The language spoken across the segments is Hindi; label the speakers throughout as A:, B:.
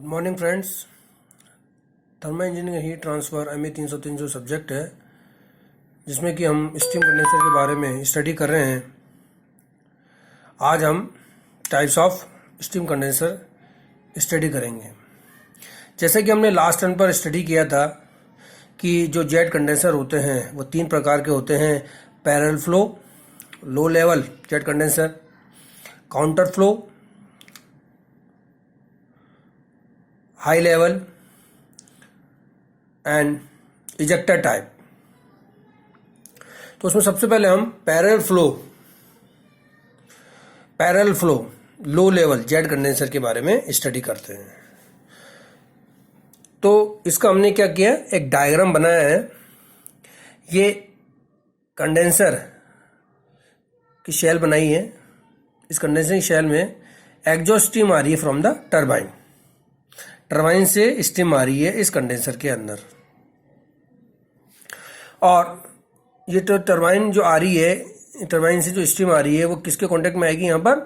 A: Good morning friends. Thermal engineering heat transfer MA 303 जो सब्जेक्ट है जिसमें कि हम स्टीम कंडेंसर के बारे में स्टडी कर रहे हैं। आज हम types of steam condenser study करेंगे। जैसे कि हमने लास्ट टर्न पर स्टडी किया था कि जो जेट कंडेंसर होते हैं वो तीन प्रकार के होते हैं: parallel flow, low level jet condenser, counter flow, high level and ejector type. तो उसमें सबसे पहले हम parallel flow low level jet condenser के बारे में स्टडी करते हैं। तो इसका हमने क्या किया, एक डायग्राम बनाया है। ये कंडेंसर की शेल बनाई है। इस कंडेंसर की शेल में एग्जॉस्ट स्टीम आ रही है फ्रॉम द टरबाइन से स्टीम आ रही है इस कंडेंसर के अंदर। और ये तो टरबाइन जो आ रही है, टरबाइन से जो स्टीम आ रही है वो किसके कांटेक्ट में आएगी? यहाँ पर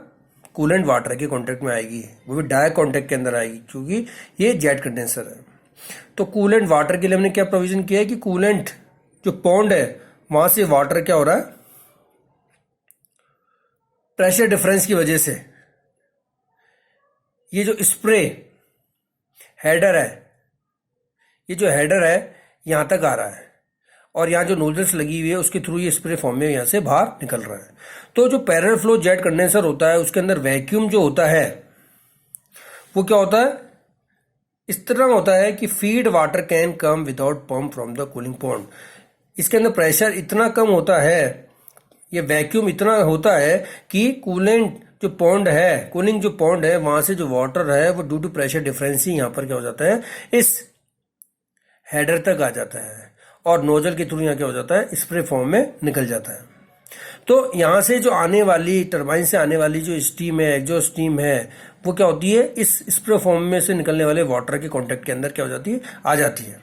A: कूलेंट वाटर के कांटेक्ट में आएगी, वो भी डायरेक्ट कांटेक्ट के अंदर आएगी क्योंकि ये जेट कंडेंसर है। तो कूलेंट वाटर के लिए हमने क्या प्रोविजन किया है कि कूलेंट जो पॉन्ड है वहां से वाटर क्या हो रहा है, प्रेशर डिफरेंस की वजह से ये जो स्प्रे हेडर है, ये जो हेडर है यहां तक आ रहा है और यहाँ जो नोजल्स लगी हुई है उसके थ्रू ये स्प्रे फॉर्म में यहाँ से बाहर निकल रहा है। तो जो पैरेलल फ्लो जेट कंडेंसर होता है उसके अंदर वैक्यूम जो होता है वो क्या होता है, इस तरह होता है कि feed water can come without pump from the cooling pond. इसके अंदर प्रेशर इतना कम होता है, ये वैक्यूम इतना होता है कि कूलेंट जो पॉन्ड है, कूलिंग जो पॉन्ड है वहां से जो वाटर है वो ड्यू टू प्रेशर डिफरेंस ही यहाँ पर क्या हो जाता है, इस हेडर तक आ जाता है और नोजल के थ्रू यहाँ क्या हो जाता है, स्प्रे फॉर्म में निकल जाता है। तो यहाँ से जो आने वाली टरबाइन से आने वाली जो स्टीम है, एग्जॉस्ट स्टीम है, वो क्या होती है, इस स्प्रे फॉर्म में से निकलने वाले वाटर के कॉन्टेक्ट के अंदर क्या हो जाती है, आ जाती है।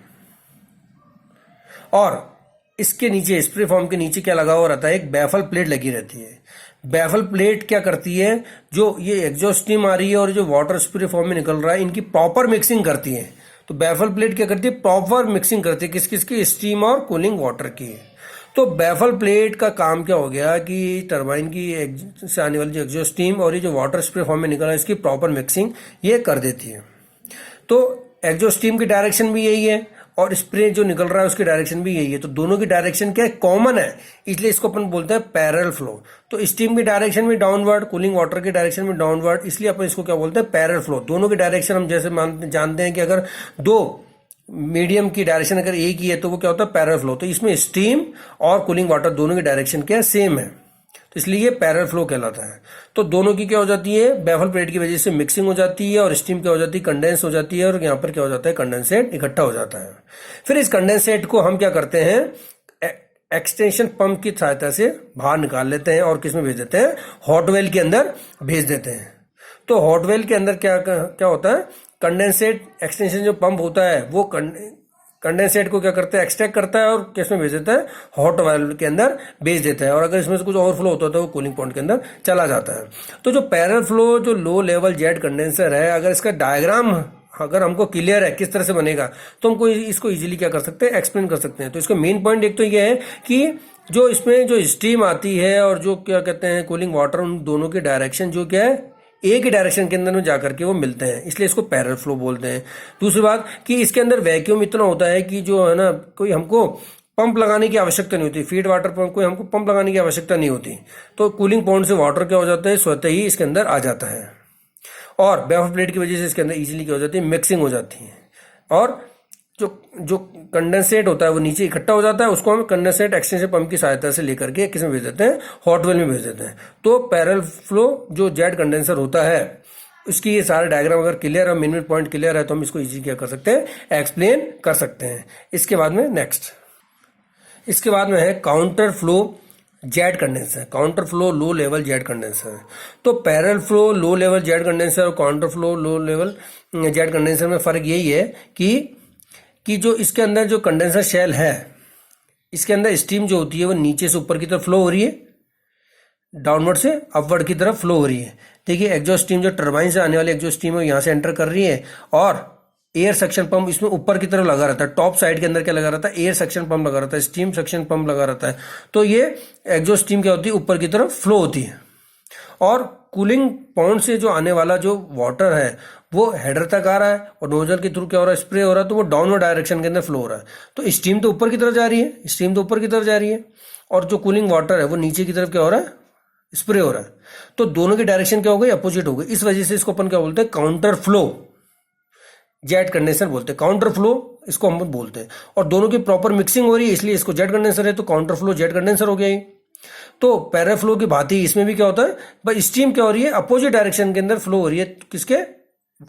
A: और इसके नीचे स्प्रे फॉर्म के नीचे क्या लगा हुआ रहता है, एक बैफल प्लेट लगी रहती है। बैफल प्लेट क्या करती है, जो ये एग्जॉस्ट स्टीम आ रही है और जो वाटर स्प्रे फॉर्म में निकल रहा है इनकी प्रॉपर मिक्सिंग करती है। तो बैफल प्लेट क्या करती है, प्रॉपर मिक्सिंग करती है किस किस की, स्टीम और कूलिंग वाटर की। तो बैफल प्लेट का काम क्या हो गया कि टरबाइन की से आने वाली जो एग्जॉस्ट स्टीम और ये जो वाटर स्प्रे फॉर्म में निकल रहा है इसकी प्रॉपर मिक्सिंग ये कर देती है। तो एग्जॉस्ट स्टीम की डायरेक्शन भी यही है और स्प्रे जो निकल रहा है उसकी डायरेक्शन भी यही है। तो दोनों की डायरेक्शन क्या है, कॉमन है, इसलिए इसको अपन बोलते हैं पैरेलल फ्लो। तो स्टीम की डायरेक्शन भी डाउनवर्ड, कूलिंग वाटर की डायरेक्शन भी डाउनवर्ड, इसलिए अपन इसको क्या बोलते हैं, पैरेलल फ्लो। दोनों की डायरेक्शन हम जैसे जानते हैं कि अगर दो मीडियम की डायरेक्शन अगर एक ही है तो वो क्या होता है, पैरेलल फ्लो। तो इसमें स्टीम और कूलिंग वाटर दोनों की डायरेक्शन क्या है, सेम है, तो इसलिए ये पैरेलल फ्लो कहलाता है। तो दोनों की क्या हो जाती है, बैफल प्लेट की वजह से मिक्सिंग हो जाती है और स्टीम क्या हो जाती है, कंडेंस हो जाती है और यहाँ पर क्या हो जाता है, कंडेंसेट इकट्ठा हो जाता है। फिर इस कंडेंसेट को हम क्या करते हैं, एक्सटेंशन पंप की सहायता से बाहर निकाल लेते हैं और किस में भेज देते हैं, हॉट वेल के अंदर भेज देते हैं। तो हॉट वेल के अंदर क्या होता है, कंडेंसेट एक्सटेंशन जो पंप होता है वो कंडेंसेट को क्या करता है, एक्सट्रैक्ट करता है और किस में भेज देता है, हॉट वाल्व के अंदर भेज देता है। और अगर इसमें से कुछ ओवरफ्लो होता है तो वो कूलिंग पॉइंट के अंदर चला जाता है। तो जो पैरेलल फ्लो जो लो लेवल जेट कंडेंसर है, अगर इसका डायग्राम अगर हमको क्लियर है किस तरह से बनेगा तो हमको इसको इजीली क्या कर सकते हैं, एक्सप्लेन कर सकते हैं। तो इसका मेन पॉइंट एक तो ये है कि जो इसमें जो स्टीम आती है और जो क्या कहते हैं कूलिंग वाटर, उन दोनों की डायरेक्शन जो क्या है, एक ही डायरेक्शन के अंदर में जाकर के वो मिलते हैं, इसलिए इसको पैरेलल फ्लो बोलते हैं। दूसरी बात कि इसके अंदर वैक्यूम इतना होता है कि जो है ना, कोई हमको पंप लगाने की आवश्यकता नहीं होती, फीड वाटर पंप कोई हमको पंप लगाने की आवश्यकता नहीं होती। तो कूलिंग पॉइंट से वाटर क्या हो जाता है, स्वतः ही इसके अंदर आ जाता है और बैफल प्लेट की वजह से इसके अंदर इजीली क्या हो जाती है, मिक्सिंग हो जाती है और जो कंडेंसेट होता है वो नीचे इकट्ठा हो जाता है, उसको हम कंडेंसेट एक्सटेंशन पंप की सहायता से लेकर के किस में भेज देते हैं, हॉट वेल में भेज देते हैं। तो पैरेलल फ्लो जो जेट कंडेंसर होता है उसकी ये सारे डायग्राम अगर क्लियर है, मेन पॉइंट क्लियर है, तो हम इसको इजी क्या कर सकते हैं, एक्सप्लेन कर सकते हैं। इसके बाद में इसके बाद में है counter flow jet condenser, counter flow low level jet condenser. तो parallel flow low level jet condenser और counter flow low level jet condenser में फर्क यही है कि जो इसके अंदर जो कंडेंसर शेल है, इसके अंदर स्टीम जो होती है वो नीचे से ऊपर की तरफ फ्लो हो रही है, डाउनवर्ड से अपवर्ड की तरफ फ्लो हो रही है। देखिए एग्जॉस्ट स्टीम जो टरबाइन से आने वाली एग्जॉस्ट स्टीम है यहाँ से एंटर कर रही है, और एयर सक्शन पंप इसमें ऊपर की तरफ लगा रहता है। टॉप साइड के अंदर क्या लगा रहता है, एयर सक्शन पंप लगा रहता है, स्टीम सक्शन पंप लगा रहता है। तो ये एग्जॉस्ट स्टीम क्या होती है, ऊपर की तरफ फ्लो होती है, और कूलिंग पॉइंट से जो आने वाला जो वाटर है वो हेडर तक आ रहा है, और नोजल के थ्रू क्या हो रहा है, स्प्रे हो रहा है, तो वो डाउनवर्ड डायरेक्शन के अंदर फ्लो हो रहा है। तो स्टीम तो ऊपर की तरफ जा रही है, स्टीम तो ऊपर की तरफ जा रही है, और जो कूलिंग वाटर है वो नीचे की तरफ क्या हो रहा है, स्प्रे हो रहा है। तो दोनों की डायरेक्शन क्या हो गई, अपोजिट हो गई। इस वजह से इसको अपन क्या बोलते हैं, काउंटर फ्लो जेट कंडेंसर बोलते हैं। काउंटर फ्लो इसको हम बोलते हैं, और दोनों की प्रॉपर मिक्सिंग हो रही है, इसलिए इसको जेट कंडेंसर है, तो काउंटर फ्लो जेट कंडेंसर हो गया ये। तो पैराफ्लो की भांति इसमें भी क्या होता है, बस स्टीम क्या हो रही है, अपोजिट डायरेक्शन के अंदर फ्लो हो रही है, किसके,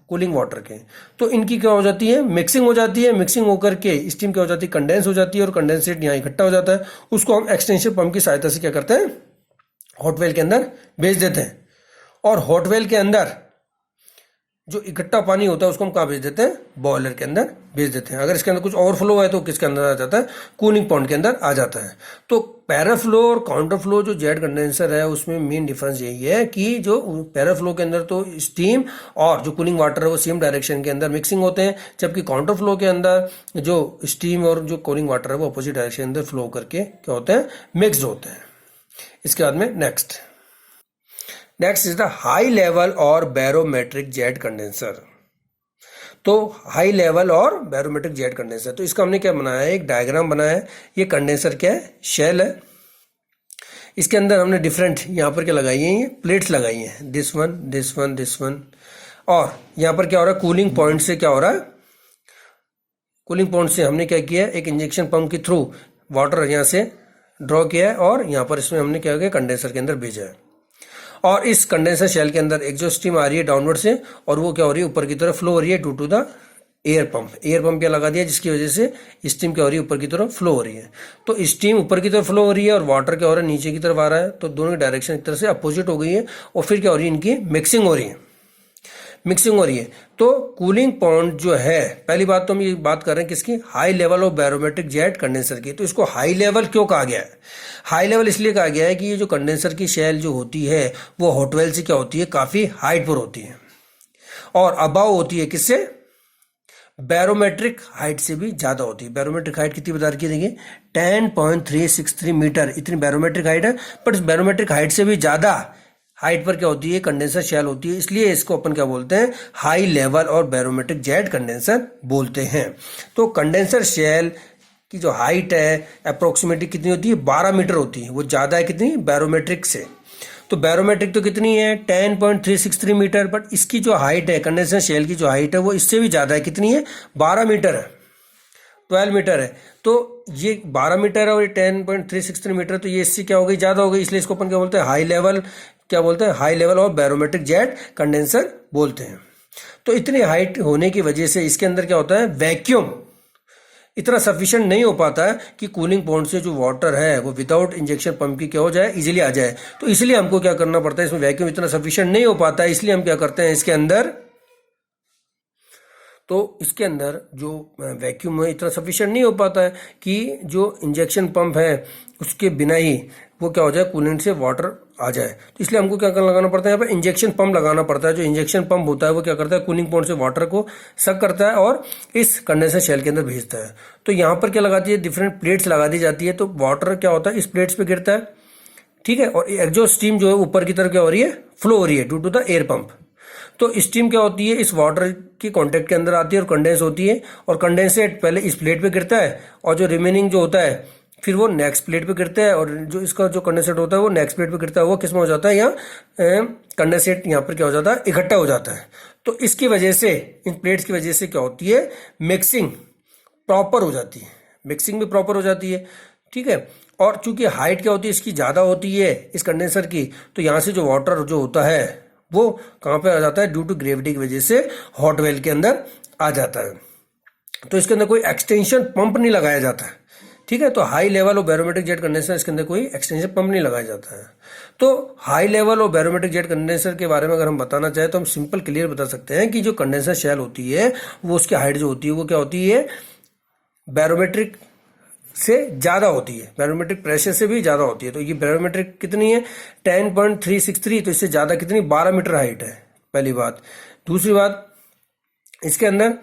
A: कूलिंग वाटर के। तो इनकी क्या हो जाती है, मिक्सिंग हो जाती है। मिक्सिंग होकर के स्टीम क्या हो जाती है, कंडेंस हो जाती है, और कंडेंसेट यहाँ इकट्ठा हो जाता है। उसको हम एक्सटेंशन पंप की सहायता से क्या करते हैं, हॉट वेल के अंदर भेज देते हैं। और हॉट वेल के अंदर जो इकट्ठा पानी होता है उसको हम कहाँ भेज देते हैं, बॉयलर के अंदर भेज देते हैं। अगर इसके अंदर कुछ ओवरफ्लो है तो किसके अंदर आ जाता है, कूलिंग पॉइंट के अंदर आ जाता है। तो पैराफ्लो और काउंटर फ्लो जो जेट कंडेंसर है उसमें मेन डिफरेंस यही है कि जो पैराफ्लो के अंदर तो स्टीम और जो कूलिंग वाटर है वो सेम डायरेक्शन के अंदर मिक्सिंग होते हैं, जबकि काउंटर फ्लो के अंदर जो स्टीम और जो कूलिंग वाटर है वो अपोजिट डायरेक्शन के अंदर फ्लो करके क्या होते हैं, मिक्सड होते हैं। इसके बाद में next is the high level और बैरोमेट्रिक जेट कंडेंसर। तो हाई लेवल और बैरोमेट्रिक जेट कंडेंसर, तो इसका हमने क्या बनाया है, एक डायग्राम बनाया है। ये कंडेंसर क्या है, शेल है। इसके अंदर हमने डिफरेंट यहाँ पर क्या लगाई है, ये प्लेट्स लगाई हैं, this one this one this one. और यहाँ पर क्या हो रहा है, कूलिंग पॉइंट से क्या हो रहा है, कूलिंग पॉइंट से हमने क्या किया है, एक इंजेक्शन पंप के थ्रू वाटर यहाँ से ड्रॉ किया है, और यहाँ पर इसमें हमने क्या किया, कंडेंसर के अंदर भेजा है। और इस कंडेंसर शेल के अंदर एग्जॉस्ट स्टीम आ रही है डाउनवर्ड से, और वो क्या हो रही है, ऊपर की तरफ फ्लो हो रही है due to the air pump. Air pump क्या लगा दिया, जिसकी वजह से स्टीम क्या हो रही है, ऊपर की तरफ फ्लो हो रही है। तो स्टीम ऊपर की तरफ फ्लो हो रही है, और वाटर क्या हो रहा है, नीचे की तरफ आ रहा है। तो दोनों की डायरेक्शन एक तरह से अपोजिट हो गई है, और फिर क्या हो रही है, इनकी मिक्सिंग हो रही है, मिक्सिंग हो रही है। तो कूलिंग पॉइंट जो है, पहली बात तो हम ये बात कर रहे हैं किसकी, high level of barometric jet condenser की। तो इसको हाई लेवल क्यों कहा गया है, हाई लेवल इसलिए कहा गया है कि ये जो कंडेंसर की शेल जो होती है वो हॉट वेल से क्या होती है, काफी हाइट पर होती है, और अबाव होती है किससे, बैरोमेट्रिक हाइट से भी ज्यादा होती है। बैरोमेट्रिक हाइट कितनी बता रखी है, देखिए 10.363 मीटर, इतनी बैरोमेट्रिक हाइट है। बट इस बैरोमेट्रिक हाइट से भी ज्यादा हाइट पर क्या होती है, कंडेंसर शेल होती है, इसलिए इसको अपन क्या बोलते हैं, हाई लेवल और बैरोमेट्रिक जेट कंडेंसर बोलते हैं। तो कंडेंसर शेल की जो हाइट है अप्रोक्सीमेटली कितनी होती है, 12 मीटर होती है। वो ज्यादा है कितनी, बैरोमेट्रिक से। तो बैरोमेट्रिक तो कितनी है, 10.363 मीटर, बट इसकी जो हाइट है, कंडेंसर शेल की जो हाइट है वो इससे भी ज्यादा है, कितनी है, 12 मीटर है, 12 मीटर है। तो ये 12 मीटर है और ये 10.363 मीटर, तो ये इससे क्या हो गई, ज्यादा हो गई, इसलिए इसको अपन क्या बोलते हैं, हाई लेवल, क्या बोलते हैं, हाई लेवल और बैरोमेट्रिक जेट कंडेंसर बोलते हैं। तो इतनी हाइट होने की वजह से इसके अंदर क्या होता है, वैक्यूम इतना सफिशिएंट नहीं हो पाता है कि कूलिंग पॉइंट से जो वाटर है वो विदाउट इंजेक्शन पंप की क्या हो जाए, इजीली आ जाए। तो इसलिए हमको क्या करना पड़ता है, इसमें वैक्यूम इतना सफिशिएंट नहीं हो पाता है, इसलिए हम क्या करते हैं इसके अंदर, तो इसके अंदर जो वैक्यूम है इतना सफिशिएंट नहीं हो पाता है कि जो इंजेक्शन पंप है उसके बिना ही वो क्या हो जाए, कूलेंट से वाटर आ जाए। तो इसलिए हमको क्या लगाना पड़ता है, यहाँ पर इंजेक्शन पंप लगाना पड़ता है। जो इंजेक्शन पंप होता है वो क्या करता है, कूलिंग पॉइंट से वाटर को सक करता है और इस कंडेंसर शेल के अंदर भेजता है। तो यहाँ पर क्या लगाती है, डिफरेंट प्लेट्स लगा दी जाती है। तो वाटर क्या होता है, इस प्लेट्स पे गिरता है, ठीक है, और एग्जॉस्ट स्टीम जो है ऊपर की तरफ क्या हो रही है, फ्लो हो रही है due to the air pump. तो स्टीम क्या होती है, इस वाटर की कांटेक्ट के अंदर आती है और कंडेंस होती है, और कंडेंसेट पहले इस प्लेट पे गिरता है, और जो रिमेनिंग जो होता है फिर वो नेक्स्ट प्लेट पे गिरता है, और जो इसका जो कंडेंसेट होता है वो नेक्स्ट प्लेट पे गिरता है। वो किस में हो जाता है, यहाँ कंडेंसेट यहाँ पर क्या हो जाता है, इकट्ठा हो जाता है। तो इसकी वजह से, इन प्लेट्स की वजह से क्या होती है, मिक्सिंग प्रॉपर हो जाती है, मिक्सिंग भी प्रॉपर हो जाती है, ठीक है। और चूंकि हाइट क्या होती है इसकी ज़्यादा होती है इस कंडेंसर की, तो यहाँ से जो वाटर जो होता है वो कहाँ पे आ जाता है, ड्यू टू ग्रेविटी की वजह से हॉट वेल के अंदर आ जाता है। तो इसके अंदर कोई एक्सटेंशन पंप नहीं लगाया जाता है, ठीक है। तो हाई लेवल और बैरोमेट्रिक जेट कंडेंसर, इसके अंदर कोई एक्सटेंशन पंप नहीं लगाया जाता है। तो हाई लेवल और बैरोमेट्रिक जेट कंडेंसर के बारे में अगर हम बताना चाहें तो हम सिंपल क्लियर बता सकते हैं कि जो कंडेंसर शेल होती है वो उसकी हाइट जो होती है वो क्या होती है, बैरोमेट्रिक से ज़्यादा होती है, बैरोमेट्रिक प्रेशर से भी ज़्यादा होती है। तो ये बैरोमेट्रिक कितनी है 10.363, तो इससे ज़्यादा कितनी 12 मीटर हाइट है, पहली बात। दूसरी बात, इसके अंदर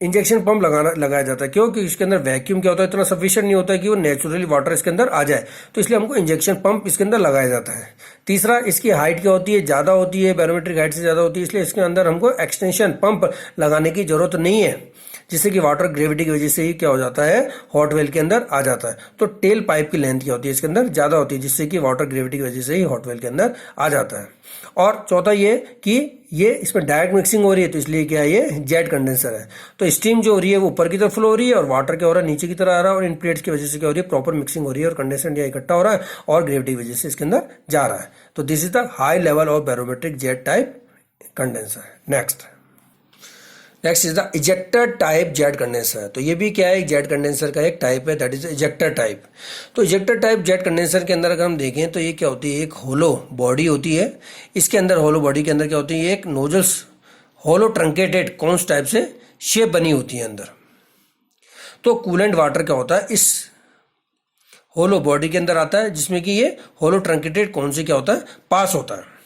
A: इंजेक्शन पंप लगाया जाता है। क्यों? कि इसके अंदर वैक्यूम क्या होता है, इतना सफिशिएंट नहीं होता है कि वो नेचुरली वाटर इसके अंदर आ जाए, तो इसलिए हमको इंजेक्शन पंप इसके अंदर लगाया जाता है। तीसरा, इसकी हाइट क्या होती है, ज़्यादा होती है, बैरोमेट्रिक हाइट से ज़्यादा होती है, इसलिए इसके अंदर हमको एक्सटेंशन पंप लगाने की जरूरत नहीं है, जिससे कि वाटर ग्रेविटी की वजह से ही क्या हो जाता है, हॉट वेल के अंदर आ जाता है। तो टेल पाइप की लेंथ क्या होती है, इसके अंदर ज़्यादा होती है, जिससे कि वाटर ग्रेविटी की वजह से ही हॉट वेल के अंदर आ जाता है। और चौथा ये कि ये इसमें डायरेक्ट मिक्सिंग हो रही है, तो इसलिए क्या है, ये जेट कंडेंसर है। तो स्टीम जो हो रही है वो ऊपर की तरफ फ्लो हो रही है और वाटर क्या हो रहा है, नीचे की तरह आ रहा है, और इन प्लेट्स की वजह से क्या हो रही है, प्रॉपर मिक्सिंग हो रही है और कंडेंसर यहाँ इकट्ठा हो रहा है और ग्रेविटी की वजह से इसके अंदर जा रहा है। तो this is the high level of barometric jet type condenser. Next is the ejector type jet condenser. तो ये भी क्या है, जेट कंडेंसर का एक टाइप है, दैट इज इजेक्टर टाइप। तो इजेक्टर टाइप जेट कंडेंसर के अंदर अगर हम देखें तो ये क्या होती है, एक होलो बॉडी होती है। इसके अंदर होलो बॉडी के अंदर क्या होती है, एक नोजल्स होलो ट्रंकेटेड कॉन्स टाइप से शेप बनी होती है अंदर। तो कूलेंट वाटर क्या होता है, इस होलो बॉडी के अंदर आता है, जिसमें कि ये होलो ट्रंकेटेड कौन से क्या होता है, पास होता है।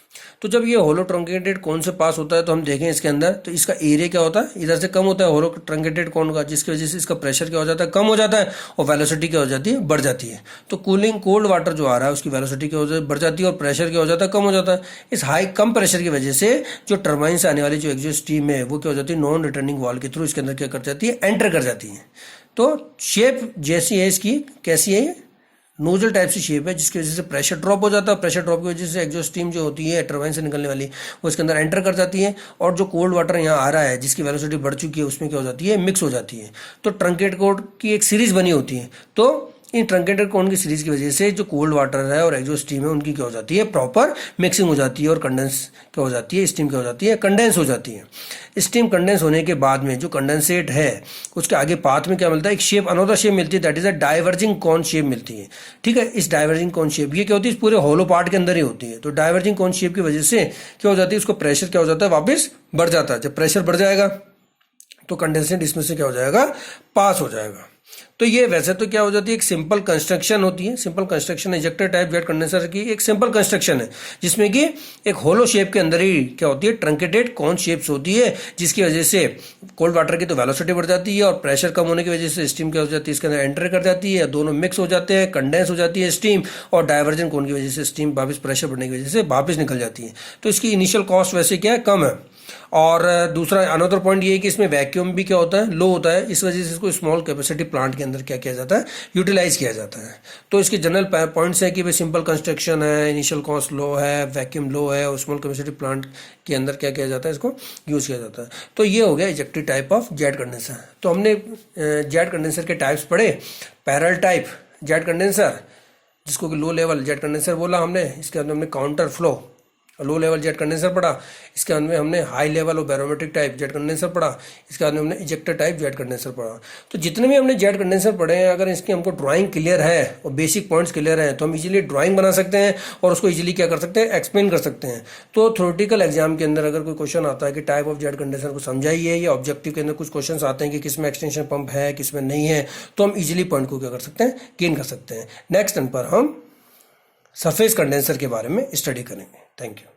A: तो जब ये होलो ट्रंकेटेड कौन से पास होता है तो हम देखें इसके अंदर, तो इसका एरिया क्या होता है, इधर से कम होता है होलो ट्रंकेटेड कौन का, जिसकी वजह से इसका प्रेशर क्या हो जाता है, कम हो जाता है, और वेलोसिटी क्या हो जाती है, बढ़ जाती है। तो कूलिंग कोल्ड वाटर जो आ रहा है उसकी वेलोसिटी क्या हो जाती है, बढ़ जाती है, और प्रेशर क्या हो जाता है, कम हो जाता है। इस हाई कम प्रेशर की वजह से जो टर्बाइन से आने वाली जो एग्जॉस्ट स्टीम है वो क्या हो जाती है, नॉन रिटर्निंग वाल्व के थ्रू इसके अंदर क्या कर जाती है, एंटर कर जाती है। तो शेप जैसी है इसकी, कैसी है, नोजल टाइप से शेप है, जिसकी वजह से प्रेशर ड्रॉप हो जाता है। प्रेशर ड्रॉप की वजह से एग्जॉस्ट स्टीम जो होती है टरबाइन से निकलने वाली, वो इसके अंदर एंटर कर जाती है, और जो कोल्ड वाटर यहाँ आ रहा है जिसकी वेलोसिटी बढ़ चुकी है उसमें क्या हो जाती है, मिक्स हो जाती है। तो ट्रंकेट कोड की एक सीरीज बनी होती है। तो इन ट्रंकेटेड कोन की सीरीज की वजह से जो कोल्ड वाटर है और एग्जॉस्ट स्टीम है उनकी क्या हो जाती है, प्रॉपर मिक्सिंग हो जाती है, और कंडेंस क्या हो जाती है, स्टीम क्या हो जाती है, कंडेंस हो जाती है। स्टीम कंडेंस होने के बाद में जो कंडेंसेट है उसके आगे पाथ में क्या मिलता है, एक शेप, अनोदर शेप मिलती है, that is a diverging cone shape मिलती है। ठीक है, इस डाइवर्जिंग कॉन शेप ये क्या होती है, इस पूरे होलो पार्ट के अंदर ही होती है। तो डाइवर्जिंग कॉन शेप की वजह से क्या हो जाती है, उसको प्रेशर क्या हो जाता है, वापस बढ़ जाता है। जब प्रेशर बढ़ जाएगा तो कंडेंसेट इसमें से क्या हो जाएगा, पास हो जाएगा। तो ये वैसे तो क्या हो जाती है, एक सिंपल कंस्ट्रक्शन होती है। Simple construction ejector type jet condenser की एक सिंपल कंस्ट्रक्शन है, जिसमें कि एक होलो शेप के अंदर ही क्या होती है, ट्रंकेटेड कॉन शेप्स होती है, जिसकी वजह से कोल्ड वाटर की तो वेलोसिटी बढ़ जाती है, और प्रेशर कम होने की वजह से स्टीम क्या हो जाती है, इसके अंदर एंटर कर जाती है, दोनों मिक्स हो जाते हैं, कंडेंस हो जाती है स्टीम, और डाइवर्जन कॉन की वजह से स्टीम वापस प्रेशर बढ़ने की वजह से वापस निकल जाती है। तो इसकी इनिशियल कॉस्ट वैसे क्या है, कम है। और दूसरा अनदर पॉइंट ये है कि इसमें वैक्यूम भी क्या होता है, लो होता है, इस वजह से इसको स्मॉल कैपेसिटी प्लांट के अंदर क्या किया जाता है, यूटिलाइज किया जाता है। तो इसके जनरल पॉइंट्स है कि भाई सिंपल कंस्ट्रक्शन है, इनिशियल कॉस्ट लो है, वैक्यूम लो है, और स्मॉल कैपेसिटी प्लांट के अंदर क्या किया जाता है, इसको यूज़ किया जाता है। तो ये हो गया इजेक्टिव टाइप ऑफ जेट कंडेंसर। तो हमने जेट कंडेंसर के टाइप्स पढ़े। पैरेलल टाइप जेट कंडेंसर, जिसको कि लो लेवल जेट कंडेंसर बोला हमने, इसके अंदर हमने counter flow low level jet condenser पढ़ा। इसके अंदर हमने हाई लेवल और बैरोमेट्रिक टाइप जेट कंडेंसर पढ़ा। इसके बाद में हमने इजेक्टर टाइप जेट कंडेंसर पढ़ा। तो जितने भी हमने जेट कंडेंसर पढ़े हैं, अगर इसकी हमको ड्राइंग क्लियर है और बेसिक पॉइंट्स क्लियर है तो हम इजीली ड्राइंग बना सकते हैं और उसको इजीली क्या कर सकते हैं, एक्सप्लेन कर सकते हैं। तो थ्योरेटिकल एग्जाम के अंदर अगर कोई क्वेश्चन आता है कि टाइप ऑफ जेट कंडेंसर को समझाइए, या ऑब्जेक्टिव के अंदर कुछ क्वेश्चन आते हैं कि किसमें एक्सटेंशन पंप है, किसमें नहीं है, तो हम इजीली पॉइंट को क्या कर सकते हैं, गेन कर सकते हैं। नेक्स्ट टर्न पर हम सरफेस कंडेंसर के बारे में स्टडी करेंगे। Thank you.